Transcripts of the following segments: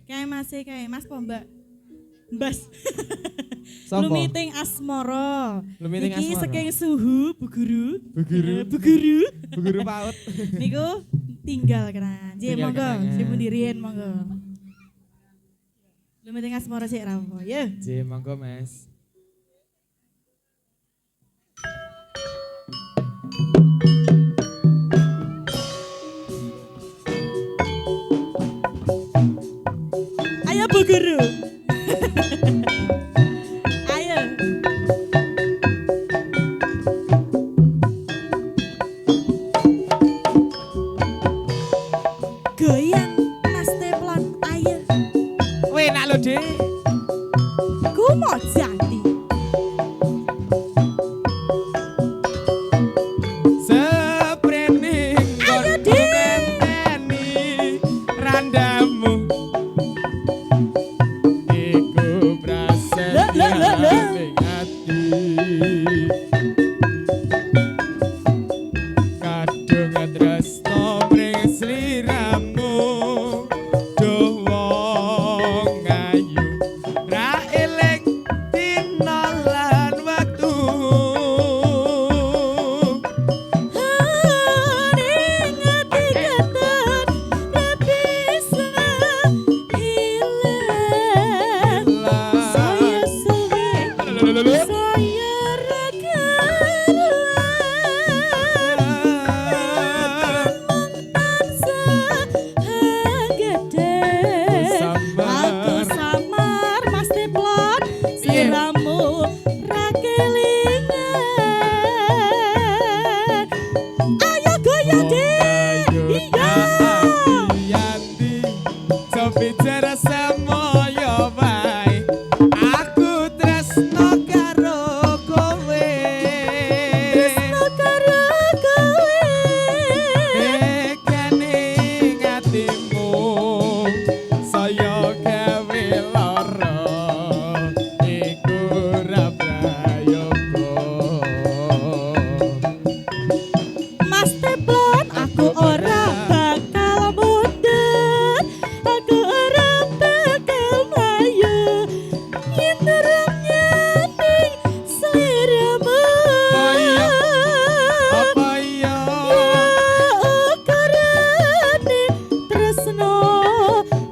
Kayak Mas po Mbak. Mbas. Sopo? Lumiting asmara. Lumiting Iki asmara. saking suhu Bu Guru. Bu guru PAUD. Niku tinggal kenangan. Nggih Tinggal monggo, kenangan. sipun diriyen monggo. Lumiting asmara sik ra apa. Ya. J monggo Mas. Ayo Bu Guru. Ayo. Goyang Mas Teflon ayo. Weh nak lho, Dik. Ku mau jati. Seprening Ayo, kon Dik. ngenteni randamu. Iku prasetya ning ati. Kadung tresno mring sliramu. Duh wong ayu ra eling dina lan wektu. Aku samar Mas Teflon sliramu ra kelingan. Ayo goyang Dik. Iya. Yanti sepicara semoyo bae. Aku tresno karo kowe. Tresno karo kowe. Tekane ngatimu saya gawe lara. Iku ra prayoga. Mas Teflon aku ora bakal mundur. Aku ora bakal mlayu. Nyenderengnya ning sliramu. Apa iya? Karane tresno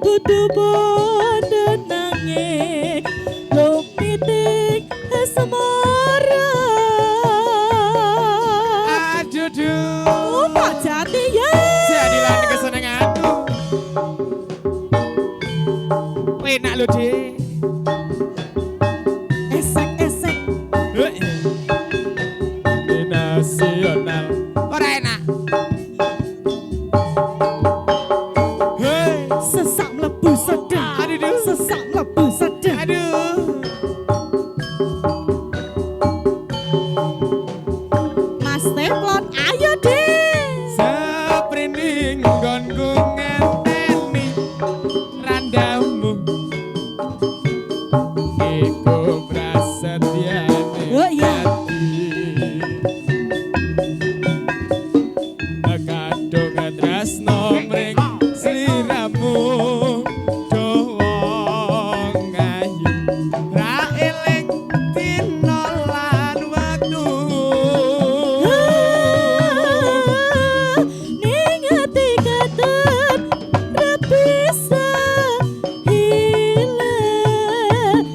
kudu bondo nanging lumiting asmara. Aduh duh. Apa jati ya? Jadi lan kesenenganku. Enak lho, Dik. Esek-esek. Nasional. Ora enak. Hei. Sesak mlebu sedang. Aduh, duh. Sesak mlebu sedang. Aduh. Mas Teflon ayo deh. Seprining nggonku ngenteni randamu. Iku prasetyane Oh, iya. kadung tresno mring sliramu. Duh wong ayu ra eling dina lan wektu. Ning ati katon ra bisa hilang.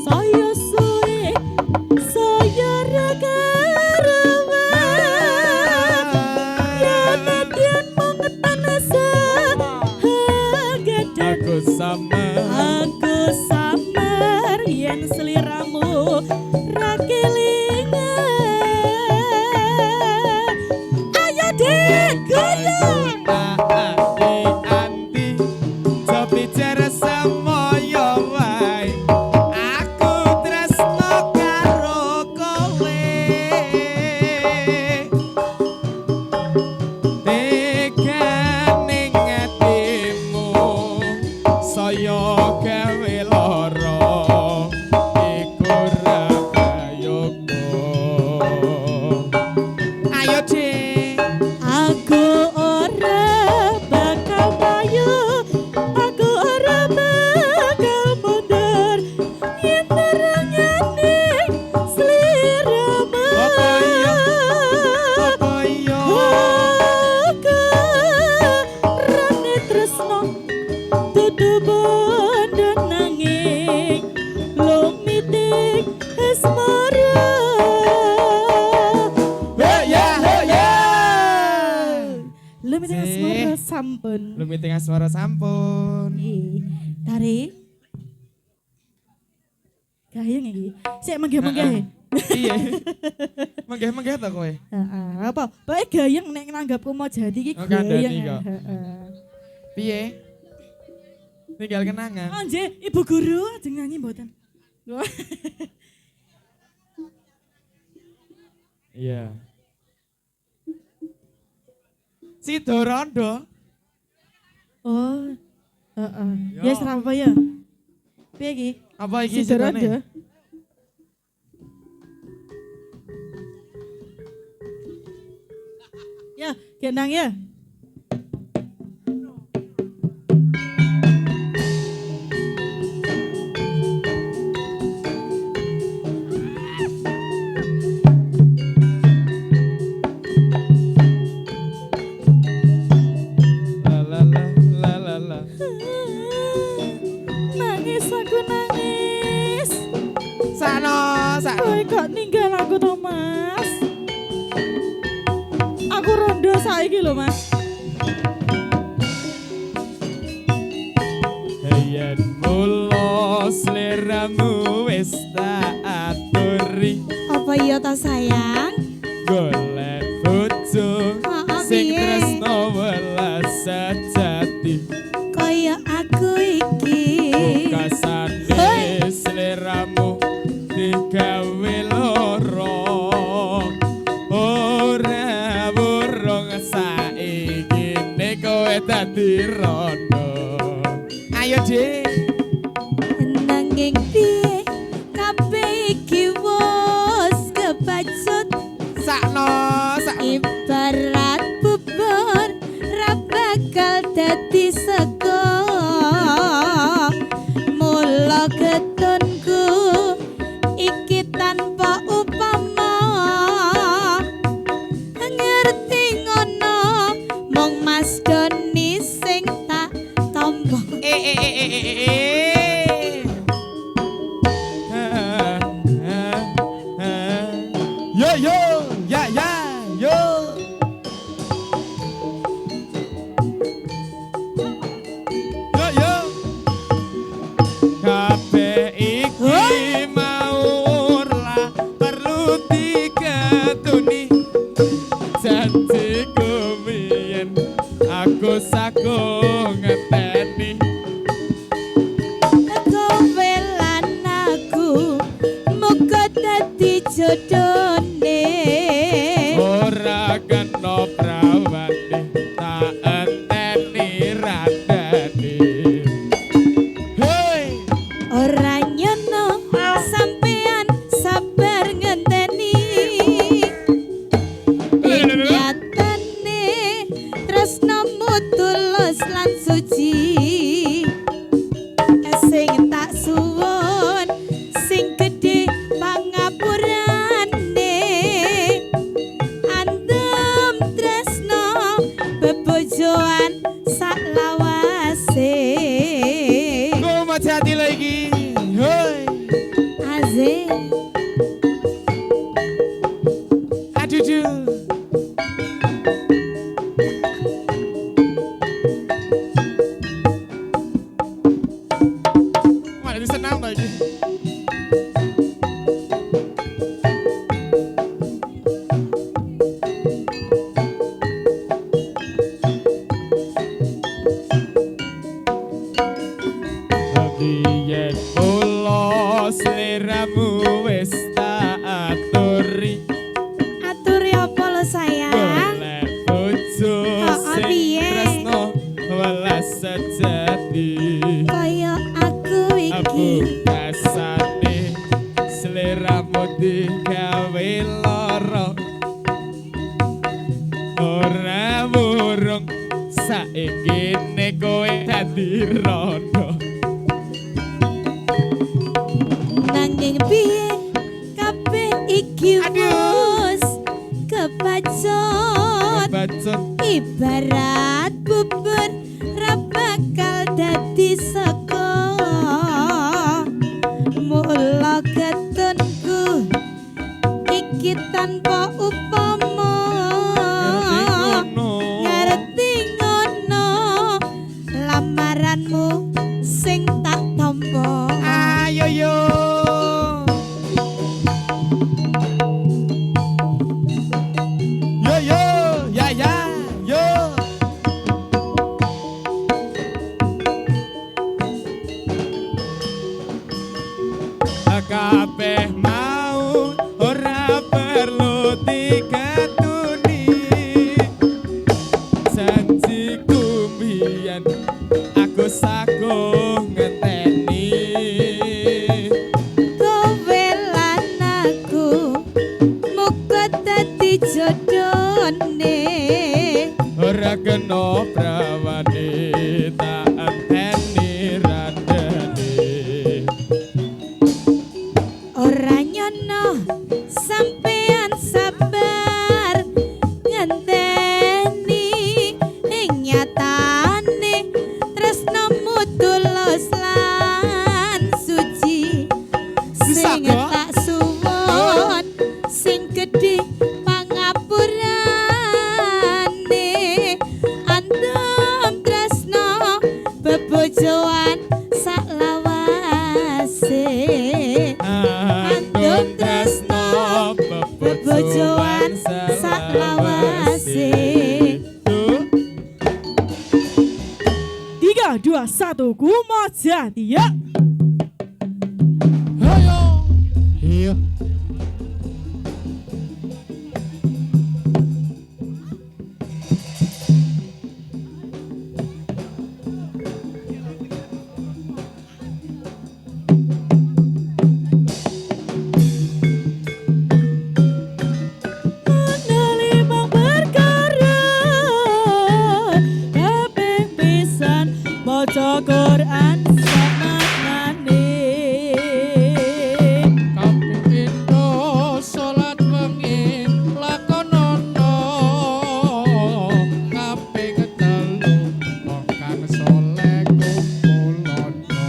Saya suwe, saya ra karuan. Yen yen mengetan sagede. Aku sama Aku samar yen sliramu ra kelingan. Ayo Dik, goyang. Ati anti sepicara semoyo wae. Aku tresno karo kowe. Tekane ngatimu saya gawe lara. Iku ra prayoga. Ayo Dik. Aku ora bakal mlayu. Aku ora bakal kudu bondo nanging lumiting asmara. Lumiting asmara sampun. Lumiting asmara sampun. Tari. Gayeng iki. Sik menggeh-menggeh. Iya. Menggeh-menggeh ta kowe? Heeh. Apa? Pokoke gayeng nek nanggapku mau jadi iki Oh, kandhani gayeng. kok. Heeh. Piye? Tinggal kenangan. Oh nggih, Ibu Guru ajeng nyanyi mboten? Iya. Si Dorondo. Oh. Heeh. Yo. Ya serapa ya? Piye iki? Apa iki Si Dorada? jenenge? Ya, gendang ya. La la la la la la. Nangis aku nangis. Sakno, sakno. Kowe kok ninggal aku to, Mas? Aku rondo saiki lho, Mas. Yen mulo sliramu wis tak aturi. Apa iya ta sayang? Golek bojo Maaf, sing piye? tresno welas sejati. Kaya aku iki. Pungkasane sliramu digawe loro. Ora burung saiki nek kowe dadi rondo. Ayo Dik. Nanging piye kabeh iki wis kebacut. Sakno, Ibarat bubur ra bakal dadi sego. Mula ketonku iki tanpa upama. Ngerti ngono mong Mas Doni sing tak tampa. Yo yo, ya ya, yo. Yo yo. Kabeh iki mau lah perlu diketuni. Janji kumien aku sagung ngeteni. Kowe lan aku muga dadi jodone. Ora kena prawani tak enteni radani. Hei, Ora nyono sampean sabar ngenteni. Nyatane tresnamu tulus lan suci. Sing tak suwun sing gedhe pangapurane. Andem tresno bebojoan sak lawase. kau mau jadi lagi. Hei, Azim aduh duh. Mana senang lagi. Yen kula sliramu wis tak aturi. aturi apa lo sayang? Golek bojo sing piye? tresno welas sejati. Kaya aku iki. Pungkasane sliramu digawe lara. Ora burung saiki nek kowe dadi rondo. Nanging piye kabeh iki Aduh. wis kebacot. Bacot Ibarat bubur ra bakal dadi saka mula ketunku iki tanpa upama ngerti ngono lamaranmu sing tak tampa ayo yo yo ya ya yo kabeh mau ora perlu dikatuni janjiku mbiyen aku sagung ngenteni kowe lan aku muga dadi jodhone ora kena prawane tak anteni randene ora nyono sampean sabar ngenteni ing nyatane tresnamu tulus lan suci sing tak suwon sing gedhe pangapurane andam tresno bebojoan saklawase andum tresno bebojoan saklawase 3, 2, 1, Kumo Jati ya. ayo iya Limang perkara kaping pisan maca Quran samaknane kaping pindho salat wengi lakonono kaping telu wong kang saleh kumpulono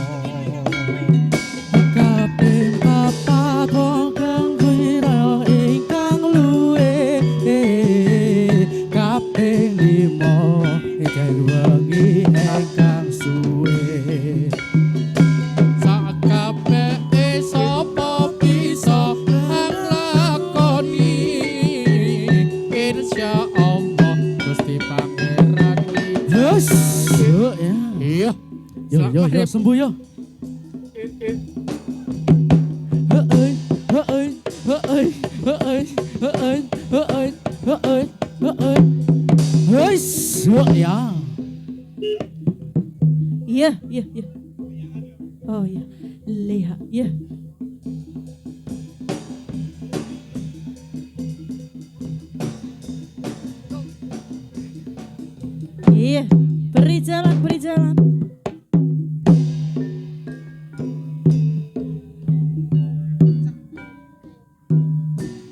kaping papat wong kang wira ingkang luwe kaping lima ingkang wengi ingkang suwe sakabeh sapa bisa nglakoni insyaallah Gusti Pangeran Yes, yuk ya. iya Yo sembuh yo. Heeh, heeh, heeh, heeh, heeh, heeh, heeh, heeh. Yes, yuk ya. Iya, iya, iya. Oh iya, lihat, iya. Iya, beri jalan, beri jalan.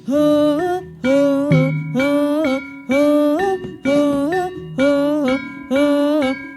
Ho, ho, ho, ho, ho, ho, ho,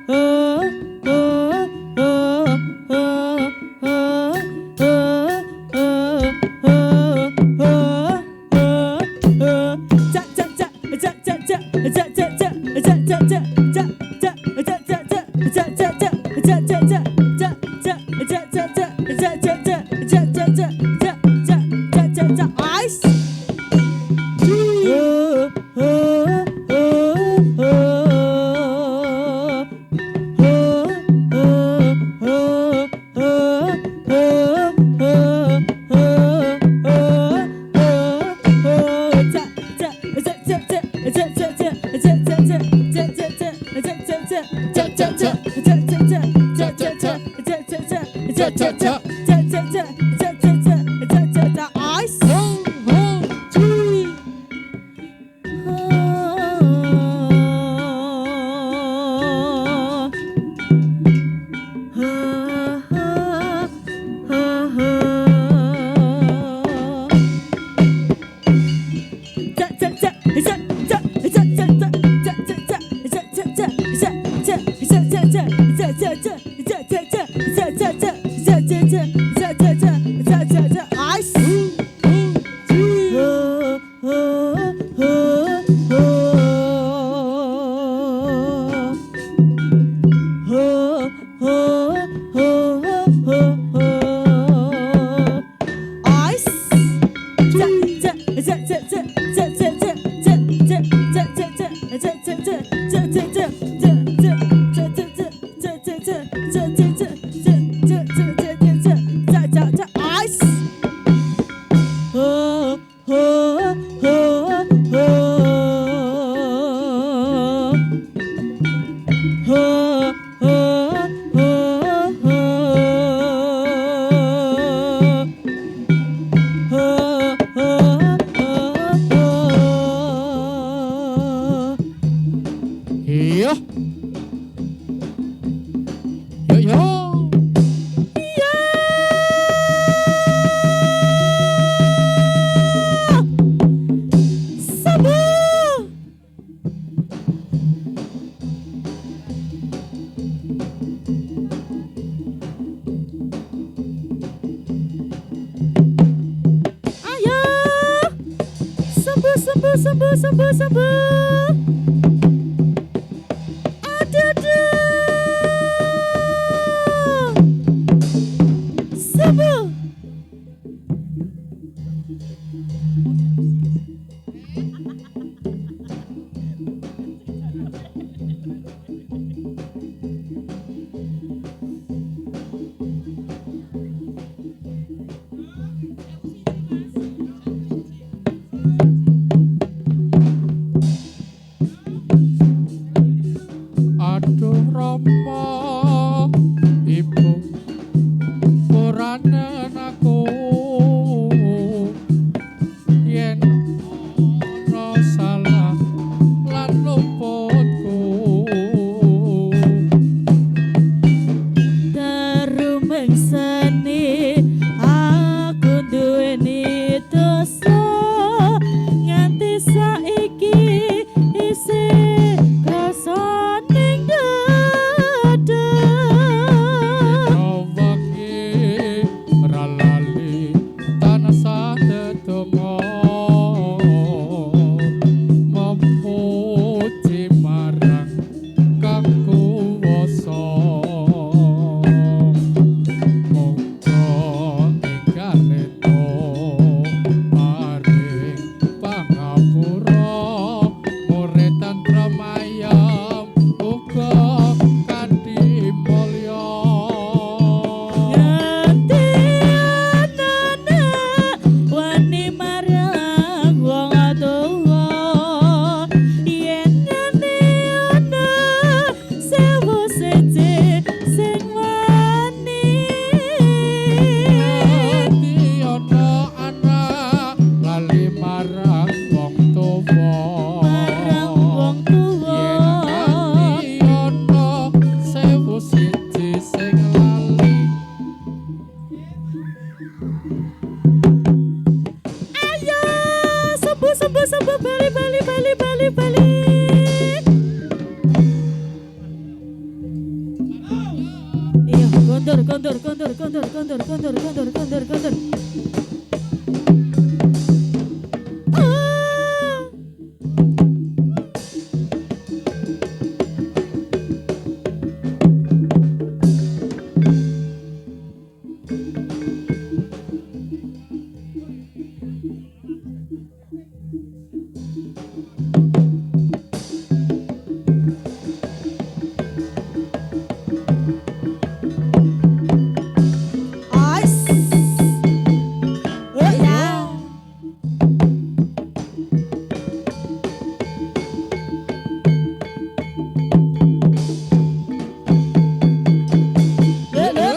Iya. Yo yo. Aduh Rama, ibu puranen aku yen ana salah lan luputku. Terumeng seni aku duweni dosa nganti saiki isih rasa ning dada. Rawangi ralali tansah tetemo memuji marang Kang Kuwasa. Monggo ingkang paring pangapura murid tantramayam uga kanthi mulya. Nganti anane wani marang wong tuwa yen ngene ana sewu siji sing wani. Ati ana anak lali marang wong tuwa. Marang wong tuwa. Yen nganti ana sewu siji sing lali. Ayo sembuh bali. Iya, kondur. Ah. Ais. Ya. Le.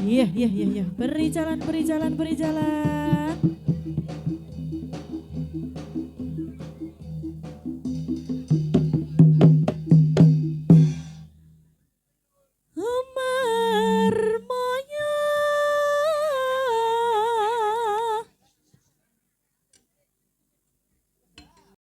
Iya. Beri jalan.